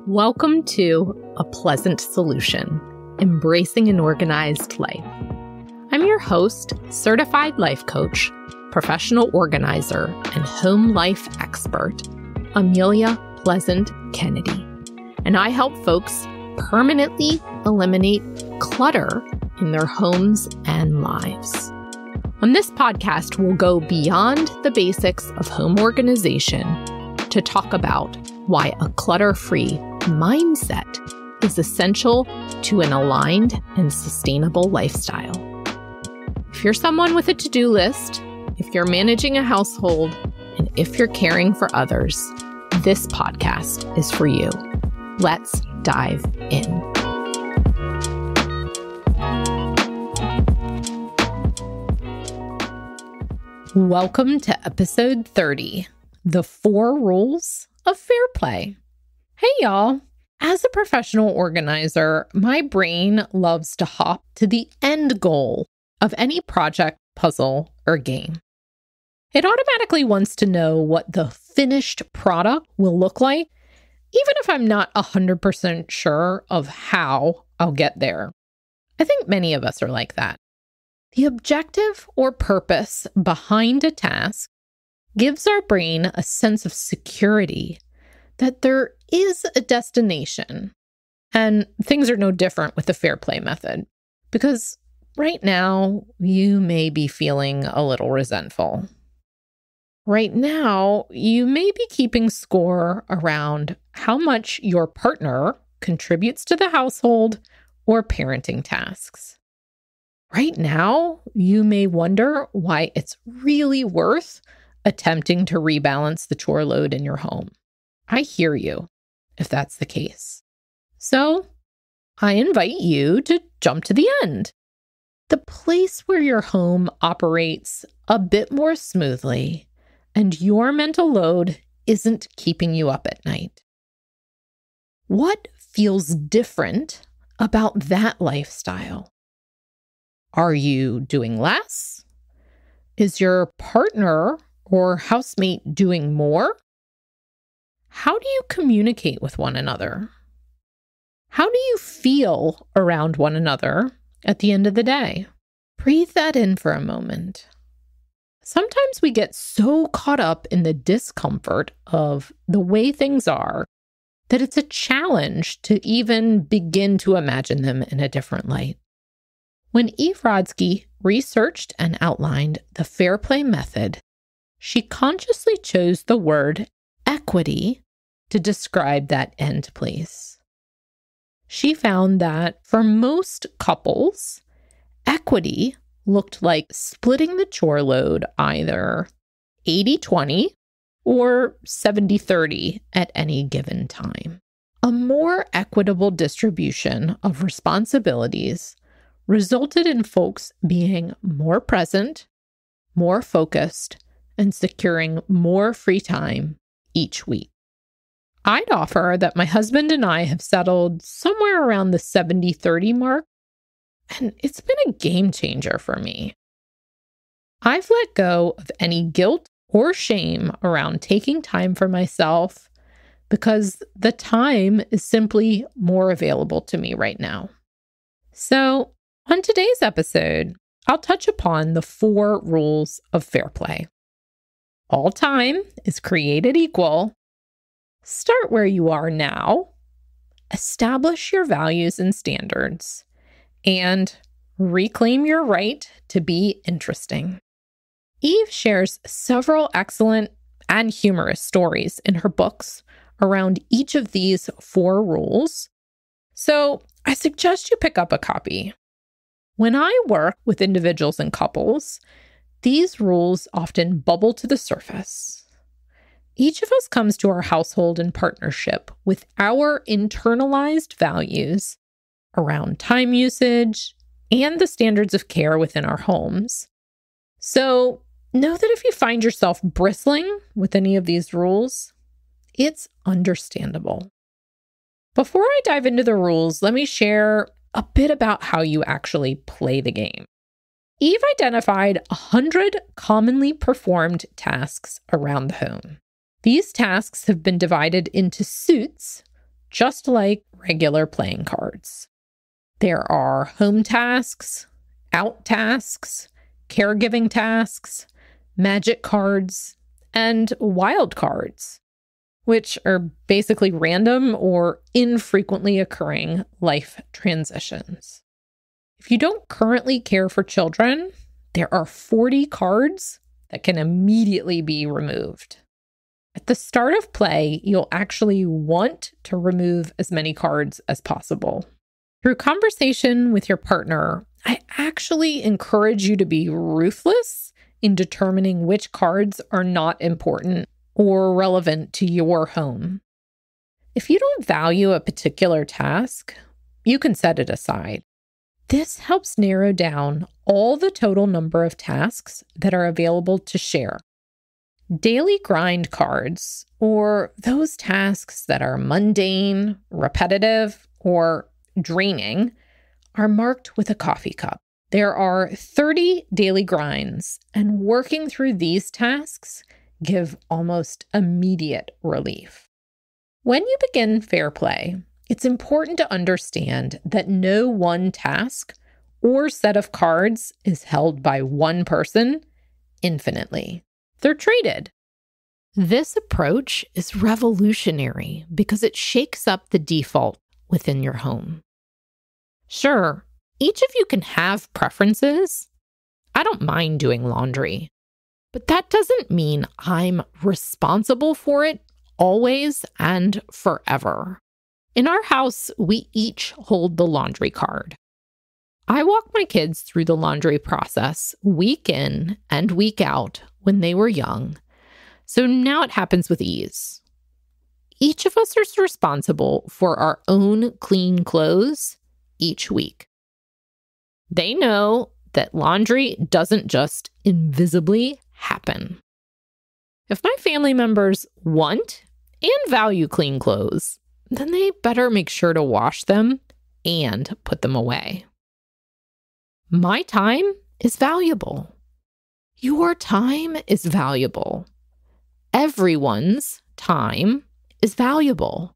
Welcome to A Pleasant Solution, Embracing an Organized Life. I'm your host, certified life coach, professional organizer, and home life expert, Amelia Pleasant Kennedy. And I help folks permanently eliminate clutter in their homes and lives. On this podcast, we'll go beyond the basics of home organization to talk about why a clutter-free mindset is essential to an aligned and sustainable lifestyle. If you're someone with a to-do list, if you're managing a household, and if you're caring for others, this podcast is for you. Let's dive in. Welcome to episode 30, The 4 Rules of Fair Play. Hey y'all. As a professional organizer, my brain loves to hop to the end goal of any project, puzzle, or game. It automatically wants to know what the finished product will look like, even if I'm not 100% sure of how I'll get there. I think many of us are like that. The objective or purpose behind a task gives our brain a sense of security that there is a destination. And things are no different with the fair play method, because right now you may be feeling a little resentful. Right now, you may be keeping score around how much your partner contributes to the household or parenting tasks. Right now, you may wonder why it's really worth attempting to rebalance the chore load in your home. I hear you if that's the case. So, I invite you to jump to the end. The place where your home operates a bit more smoothly and your mental load isn't keeping you up at night. What feels different about that lifestyle? Are you doing less? Is your partner or housemate doing more? How do you communicate with one another? How do you feel around one another at the end of the day? Breathe that in for a moment. Sometimes we get so caught up in the discomfort of the way things are that it's a challenge to even begin to imagine them in a different light. When Eve Rodsky researched and outlined the fair play method, she consciously chose the word equity to describe that end place. She found that for most couples, equity looked like splitting the chore load either 80-20 or 70-30 at any given time. A more equitable distribution of responsibilities resulted in folks being more present, more focused, and securing more free time each week. I'd offer that my husband and I have settled somewhere around the 70-30 mark, and it's been a game changer for me. I've let go of any guilt or shame around taking time for myself because the time is simply more available to me right now. So, on today's episode, I'll touch upon the 4 rules of fair play. All time is created equal. Start where you are now. Establish your values and standards. And reclaim your right to be interesting. Eve shares several excellent and humorous stories in her books around each of these 4 rules. So I suggest you pick up a copy. When I work with individuals and couples, these rules often bubble to the surface. Each of us comes to our household and partnership with our internalized values around time usage and the standards of care within our homes. So know that if you find yourself bristling with any of these rules, it's understandable. Before I dive into the rules, let me share a bit about how you actually play the game. Eve identified 100 commonly performed tasks around the home. These tasks have been divided into suits, just like regular playing cards. There are home tasks, out tasks, caregiving tasks, magic cards, and wild cards, which are basically random or infrequently occurring life transitions. If you don't currently care for children, there are 40 cards that can immediately be removed. At the start of play, you'll actually want to remove as many cards as possible. Through conversation with your partner, I actually encourage you to be ruthless in determining which cards are not important or relevant to your home. If you don't value a particular task, you can set it aside. This helps narrow down all the total number of tasks that are available to share. Daily grind cards, or those tasks that are mundane, repetitive, or draining, are marked with a coffee cup. There are 30 daily grinds, and working through these tasks give almost immediate relief. When you begin Fair Play, it's important to understand that no one task or set of cards is held by one person infinitely. They're traded. This approach is revolutionary because it shakes up the default within your home. Sure, each of you can have preferences. I don't mind doing laundry, but that doesn't mean I'm responsible for it always and forever. In our house, we each hold the laundry card. I walk my kids through the laundry process week in and week out when they were young, so now it happens with ease. Each of us is responsible for our own clean clothes each week. They know that laundry doesn't just invisibly happen. If my family members want and value clean clothes, then they better make sure to wash them and put them away. My time is valuable. Your time is valuable. Everyone's time is valuable.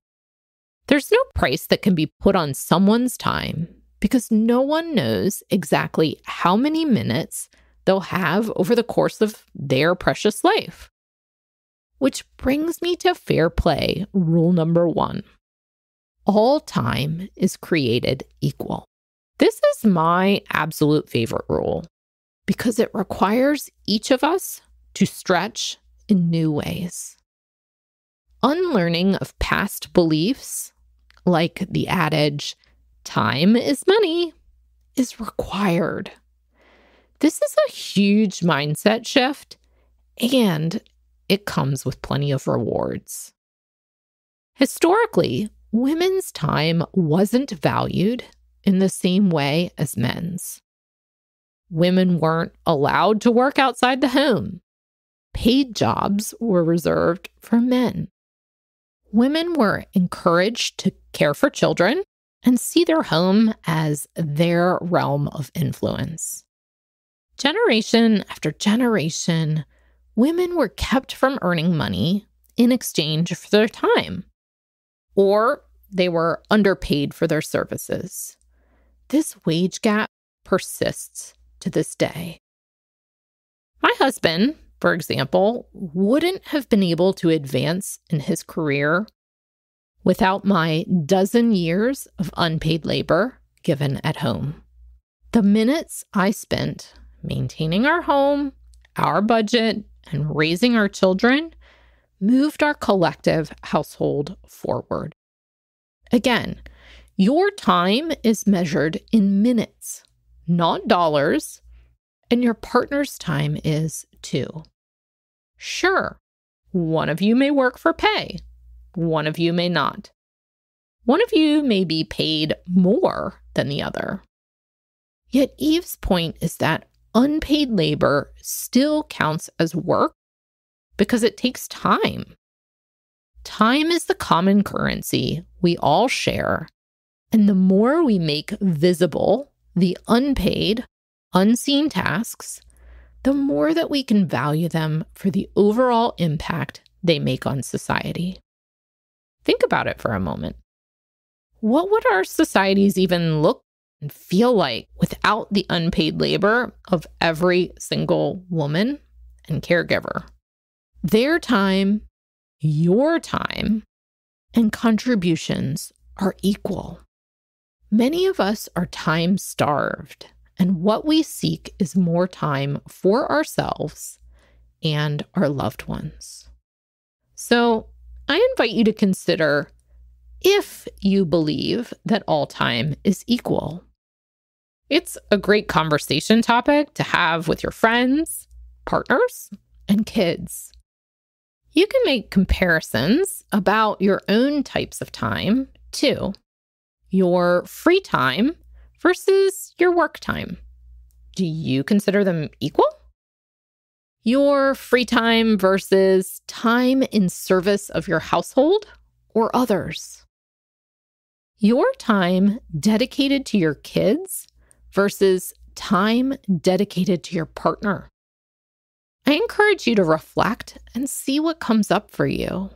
There's no price that can be put on someone's time because no one knows exactly how many minutes they'll have over the course of their precious life. Which brings me to Fair Play rule number 1. All time is created equal. This is my absolute favorite rule because it requires each of us to stretch in new ways. Unlearning of past beliefs, like the adage, time is money, is required. This is a huge mindset shift, and it comes with plenty of rewards. Historically, women's time wasn't valued in the same way as men's. Women weren't allowed to work outside the home. Paid jobs were reserved for men. Women were encouraged to care for children and see their home as their realm of influence. Generation after generation, women were kept from earning money in exchange for their time, or they were underpaid for their services. This wage gap persists to this day. My husband, for example, wouldn't have been able to advance in his career without my dozen years of unpaid labor given at home. The minutes I spent maintaining our home, our budget, and raising our children moved our collective household forward. Again, your time is measured in minutes, not dollars, and your partner's time is too. Sure, one of you may work for pay, one of you may not. One of you may be paid more than the other. Yet Eve's point is that unpaid labor still counts as work because it takes time. Time is the common currency we all share, and the more we make visible the unpaid unseen tasks, the more that we can value them for the overall impact they make on society. Think about it for a moment. What would our societies even look and feel like without the unpaid labor of every single woman and caregiver? Their time, your time, and contributions are equal. Many of us are time-starved, and what we seek is more time for ourselves and our loved ones. So I invite you to consider if you believe that all time is equal. It's a great conversation topic to have with your friends, partners, and kids. You can make comparisons about your own types of time, too. Your free time versus your work time. Do you consider them equal? Your free time versus time in service of your household or others. Your time dedicated to your kids versus time dedicated to your partner. I encourage you to reflect and see what comes up for you.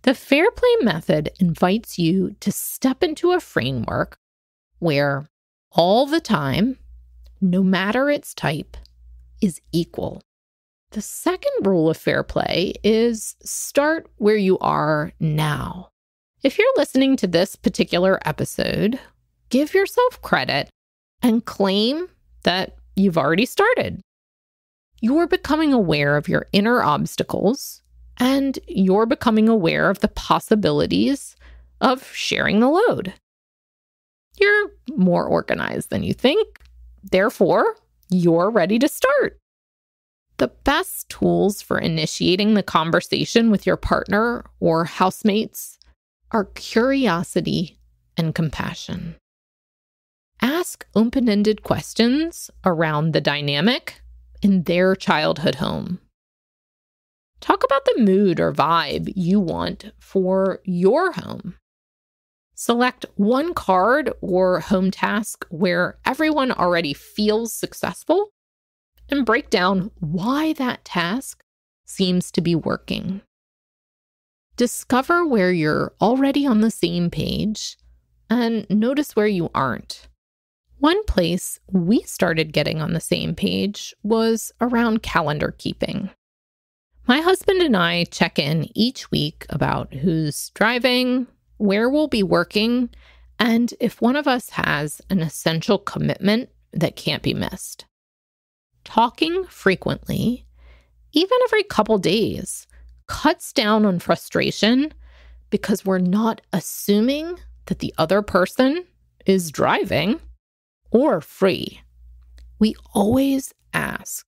The Fair Play method invites you to step into a framework where all the time, no matter its type, is equal. The second rule of fair play is start where you are now. If you're listening to this particular episode, give yourself credit and claim that you've already started. You're becoming aware of your inner obstacles, and you're becoming aware of the possibilities of sharing the load. You're more organized than you think. Therefore, you're ready to start. The best tools for initiating the conversation with your partner or housemates are curiosity and compassion. Ask open-ended questions around the dynamic in their childhood home. Talk about the mood or vibe you want for your home. Select one card or home task where everyone already feels successful and break down why that task seems to be working. Discover where you're already on the same page and notice where you aren't. One place we started getting on the same page was around calendar keeping. My husband and I check in each week about who's driving, where we'll be working, and if one of us has an essential commitment that can't be missed. Talking frequently, even every couple days, cuts down on frustration because we're not assuming that the other person is driving or free. We always ask.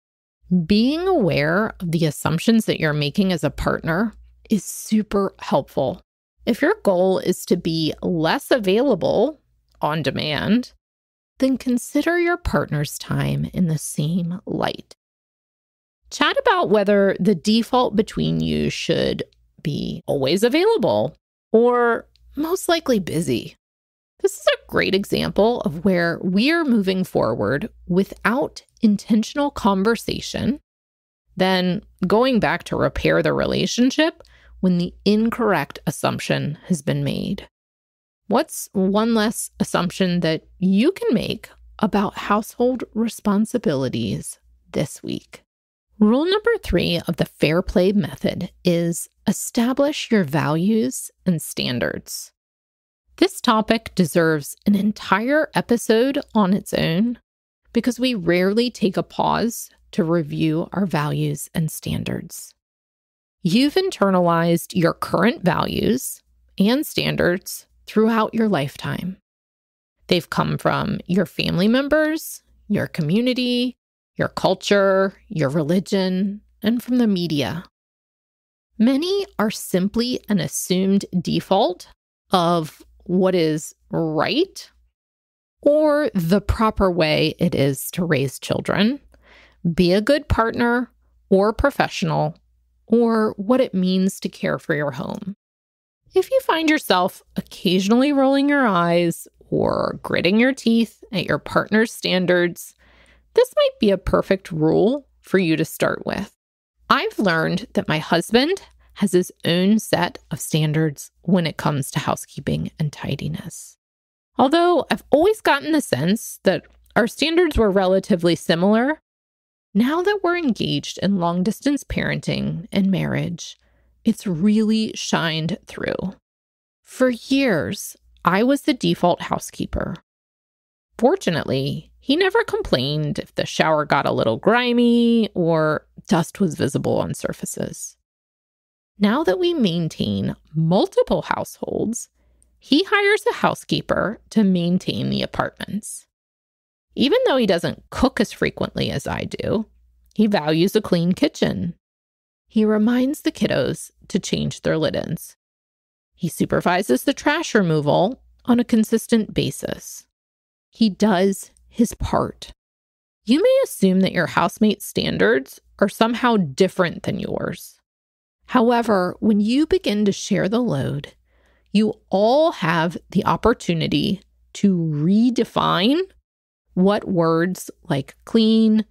Being aware of the assumptions that you're making as a partner is super helpful. If your goal is to be less available on demand, then consider your partner's time in the same light. Chat about whether the default between you should be always available or most likely busy. This is a great example of where we're moving forward without intentional conversation, then going back to repair the relationship when the incorrect assumption has been made. What's one less assumption that you can make about household responsibilities this week? Rule number 3 of the Fair Play method is establish your values and standards. This topic deserves an entire episode on its own because we rarely take a pause to review our values and standards. You've internalized your current values and standards throughout your lifetime. They've come from your family members, your community, your culture, your religion, and from the media. Many are simply an assumed default of what is right or the proper way it is to raise children, be a good partner or professional, or what it means to care for your home. If you find yourself occasionally rolling your eyes or gritting your teeth at your partner's standards, This might be a perfect rule for you to start with. I've learned that my husband has his own set of standards when it comes to housekeeping and tidiness. Although I've always gotten the sense that our standards were relatively similar, now that we're engaged in long-distance parenting and marriage, it's really shined through. For years, I was the default housekeeper. Fortunately, he never complained if the shower got a little grimy or dust was visible on surfaces. Now that we maintain multiple households, he hires a housekeeper to maintain the apartments. Even though he doesn't cook as frequently as I do, he values a clean kitchen. He reminds the kiddos to change their linens. He supervises the trash removal on a consistent basis. He does his part. You may assume that your housemate's standards are somehow different than yours. However, when you begin to share the load, you all have the opportunity to redefine what words like clean,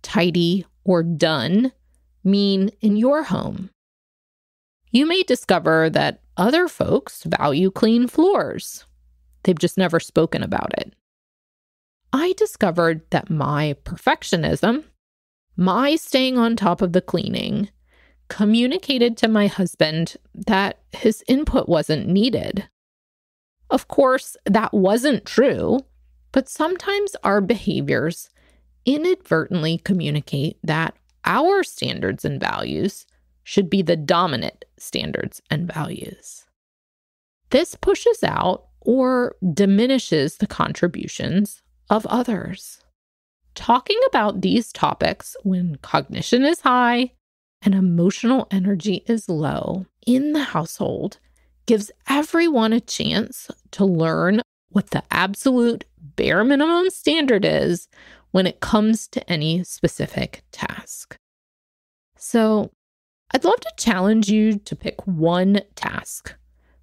tidy, or done mean in your home. You may discover that other folks value clean floors. They've just never spoken about it. I discovered that my perfectionism, my staying on top of the cleaning, communicated to my husband that his input wasn't needed. Of course, that wasn't true, but sometimes our behaviors inadvertently communicate that our standards and values should be the dominant standards and values. This pushes out or diminishes the contributions of others. Talking about these topics when cognition is high and emotional energy is low in the household gives everyone a chance to learn what the absolute bare minimum standard is when it comes to any specific task. So, I'd love to challenge you to pick one task,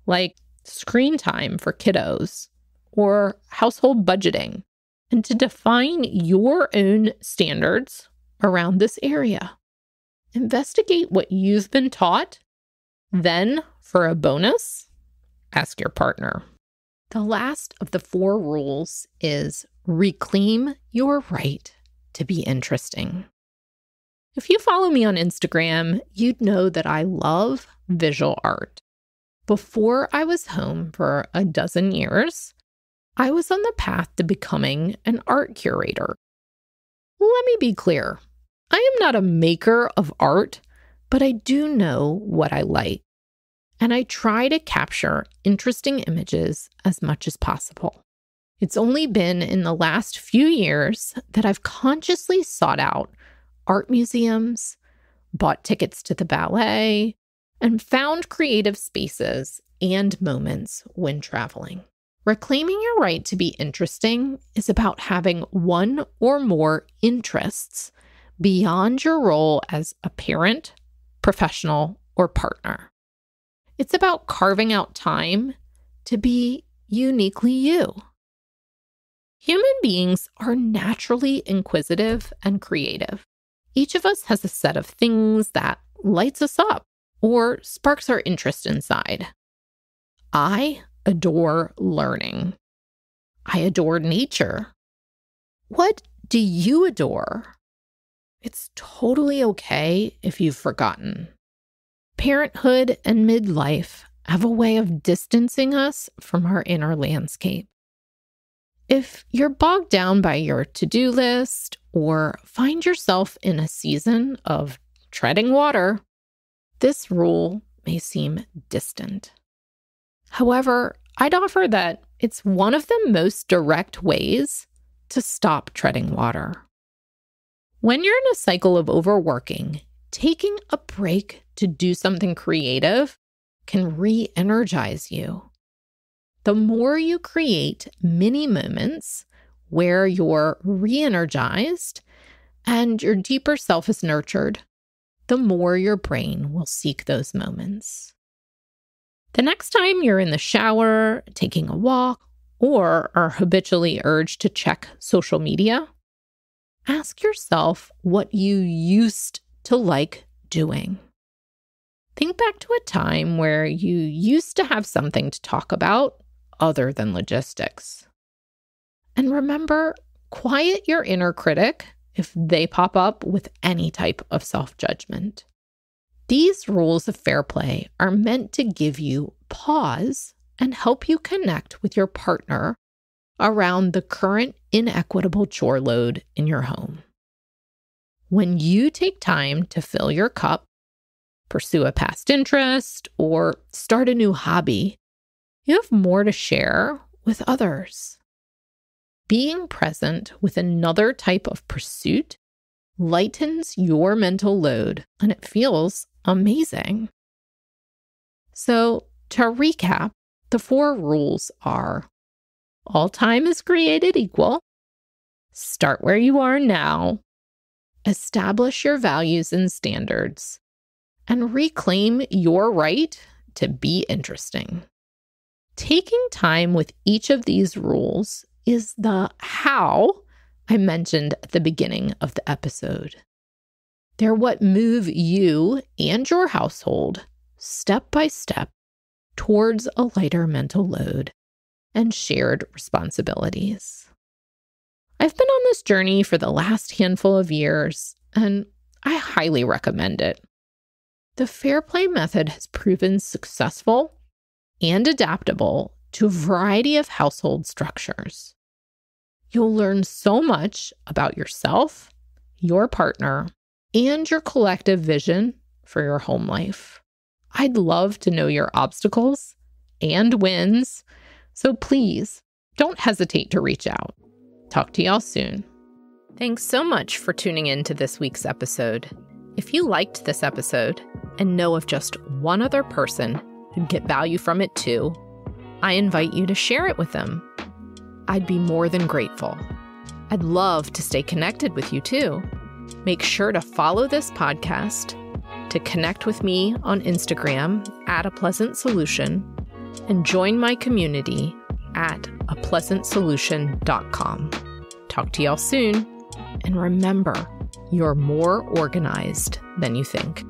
like screen time for kiddos or household budgeting, and to define your own standards around this area. Investigate what you've been taught. Then, for a bonus, ask your partner. The last of the 4 rules is reclaim your right to be interesting. If you follow me on Instagram, you'd know that I love visual art. Before I was home for a dozen years, I was on the path to becoming an art curator. Let me be clear. I am not a maker of art, but I do know what I like. And I try to capture interesting images as much as possible. It's only been in the last few years that I've consciously sought out art museums, bought tickets to the ballet, and found creative spaces and moments when traveling. Reclaiming your right to be interesting is about having one or more interests beyond your role as a parent, professional, or partner. It's about carving out time to be uniquely you. Human beings are naturally inquisitive and creative. Each of us has a set of things that lights us up or sparks our interest inside. I adore learning. I adore nature. What do you adore? It's totally okay if you've forgotten. Parenthood and midlife have a way of distancing us from our inner landscape. If you're bogged down by your to-do list or find yourself in a season of treading water, this rule may seem distant. However, I'd offer that it's one of the most direct ways to stop treading water. When you're in a cycle of overworking, taking a break to do something creative can re-energize you. The more you create mini moments where you're re-energized and your deeper self is nurtured, the more your brain will seek those moments. The next time you're in the shower, taking a walk, or are habitually urged to check social media, ask yourself what you used to like doing. Think back to a time where you used to have something to talk about other than logistics. And remember, quiet your inner critic if they pop up with any type of self-judgment. These rules of fair play are meant to give you pause and help you connect with your partner around the current inequitable chore load in your home. When you take time to fill your cup, pursue a past interest, or start a new hobby, you have more to share with others. Being present with another type of pursuit lightens your mental load, and it feels amazing. So, to recap, the 4 rules are: all time is created equal, start where you are now, establish your values and standards, and reclaim your right to be interesting. Taking time with each of these rules is the how I mentioned at the beginning of the episode. They're what move you and your household step by step towards a lighter mental load and shared responsibilities. I've been on this journey for the last handful of years, and I highly recommend it. The Fair Play method has proven successful and adaptable to a variety of household structures. You'll learn so much about yourself, your partner, and your collective vision for your home life. I'd love to know your obstacles and wins, so please don't hesitate to reach out. Talk to y'all soon. Thanks so much for tuning in to this week's episode. If you liked this episode and know of just one other person who'd get value from it too, I invite you to share it with them. I'd be more than grateful. I'd love to stay connected with you too. Make sure to follow this podcast, to connect with me on Instagram @apleasantsolution, and join my community at apleasantsolution.com. Talk to y'all soon, and remember, you're more organized than you think.